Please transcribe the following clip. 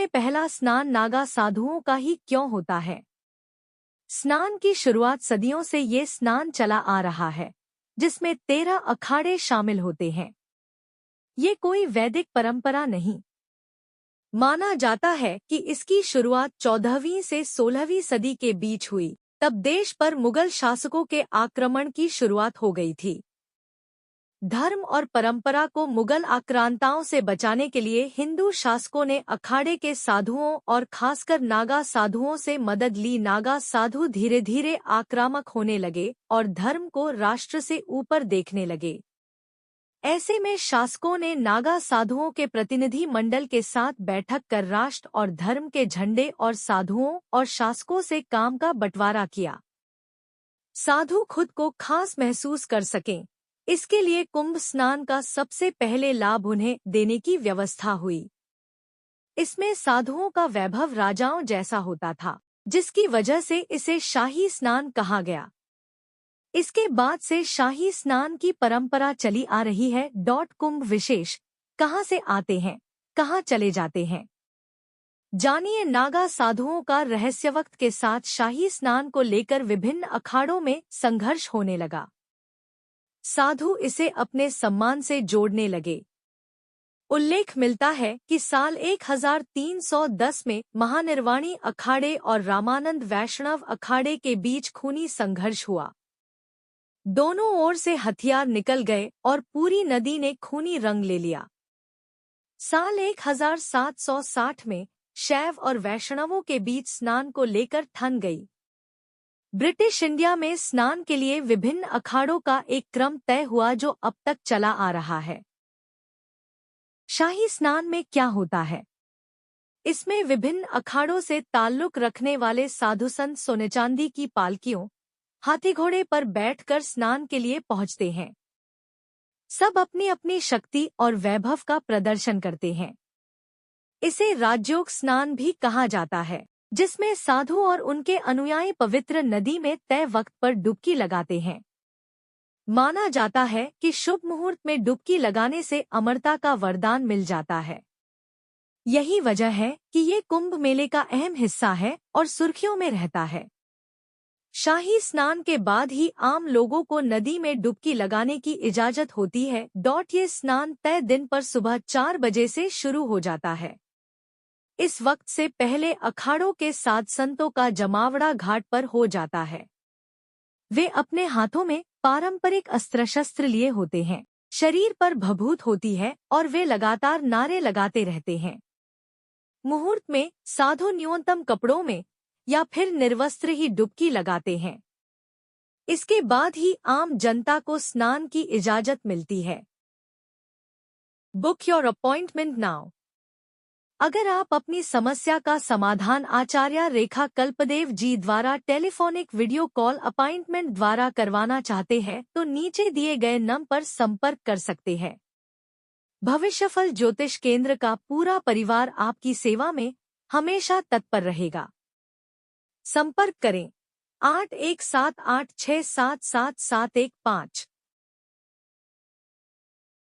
में पहला स्नान नागा साधुओं का ही क्यों होता है? स्नान की शुरुआत सदियों से ये स्नान चला आ रहा है, जिसमें 13 अखाड़े शामिल होते हैं। ये कोई वैदिक परंपरा नहीं। माना जाता है कि इसकी शुरुआत 14वीं से 16वीं सदी के बीच हुई। तब देश पर मुगल शासकों के आक्रमण की शुरुआत हो गई थी। धर्म और परंपरा को मुगल आक्रांताओं से बचाने के लिए हिंदू शासकों ने अखाड़े के साधुओं और खासकर नागा साधुओं से मदद ली। नागा साधु धीरे धीरे आक्रामक होने लगे और धर्म को राष्ट्र से ऊपर देखने लगे। ऐसे में शासकों ने नागा साधुओं के प्रतिनिधि मंडल के साथ बैठक कर राष्ट्र और धर्म के झंडे और साधुओं और शासकों से काम का बंटवारा किया। साधु खुद को खास महसूस कर सकें, इसके लिए कुंभ स्नान का सबसे पहले लाभ उन्हें देने की व्यवस्था हुई। इसमें साधुओं का वैभव राजाओं जैसा होता था, जिसकी वजह से इसे शाही स्नान कहा गया। इसके बाद से शाही स्नान की परंपरा चली आ रही है। कुंभ विशेष कहाँ से आते हैं, कहाँ चले जाते हैं, जानिए। नागा साधुओं का रहस्य। वक्त के साथ शाही स्नान को लेकर विभिन्न अखाड़ों में संघर्ष होने लगा। साधु इसे अपने सम्मान से जोड़ने लगे। उल्लेख मिलता है कि साल 1310 में महानिर्वाणी अखाड़े और रामानंद वैष्णव अखाड़े के बीच खूनी संघर्ष हुआ। दोनों ओर से हथियार निकल गए और पूरी नदी ने खूनी रंग ले लिया। साल 1760 में शैव और वैष्णवों के बीच स्नान को लेकर ठन गई। ब्रिटिश इंडिया में स्नान के लिए विभिन्न अखाड़ों का एक क्रम तय हुआ जो अब तक चला आ रहा है। शाही स्नान में क्या होता है? इसमें विभिन्न अखाड़ों से ताल्लुक रखने वाले साधु संत सोने चांदी की पालकियों, हाथी घोड़े पर बैठकर स्नान के लिए पहुंचते हैं। सब अपनी अपनी शक्ति और वैभव का प्रदर्शन करते हैं। इसे राजयोग स्नान भी कहा जाता है, जिसमें साधु और उनके अनुयायी पवित्र नदी में तय वक्त पर डुबकी लगाते हैं। माना जाता है कि शुभ मुहूर्त में डुबकी लगाने से अमरता का वरदान मिल जाता है। यही वजह है कि ये कुंभ मेले का अहम हिस्सा है और सुर्खियों में रहता है। शाही स्नान के बाद ही आम लोगों को नदी में डुबकी लगाने की इजाजत होती है। ये स्नान तय दिन पर सुबह 4 बजे से शुरू हो जाता है। इस वक्त से पहले अखाड़ों के साध संतों का जमावड़ा घाट पर हो जाता है। वे अपने हाथों में पारंपरिक अस्त्र शस्त्र लिए होते हैं, शरीर पर भभूत होती है और वे लगातार नारे लगाते रहते हैं। मुहूर्त में साधु न्यूनतम कपड़ों में या फिर निर्वस्त्र ही डुबकी लगाते हैं। इसके बाद ही आम जनता को स्नान की इजाजत मिलती है। Book your appointment now. अगर आप अपनी समस्या का समाधान आचार्य रेखा कल्पदेव जी द्वारा टेलीफोनिक वीडियो कॉल अपॉइंटमेंट द्वारा करवाना चाहते हैं तो नीचे दिए गए नंबर पर संपर्क कर सकते हैं। भविष्यफल ज्योतिष केंद्र का पूरा परिवार आपकी सेवा में हमेशा तत्पर रहेगा। संपर्क करें 8178677715।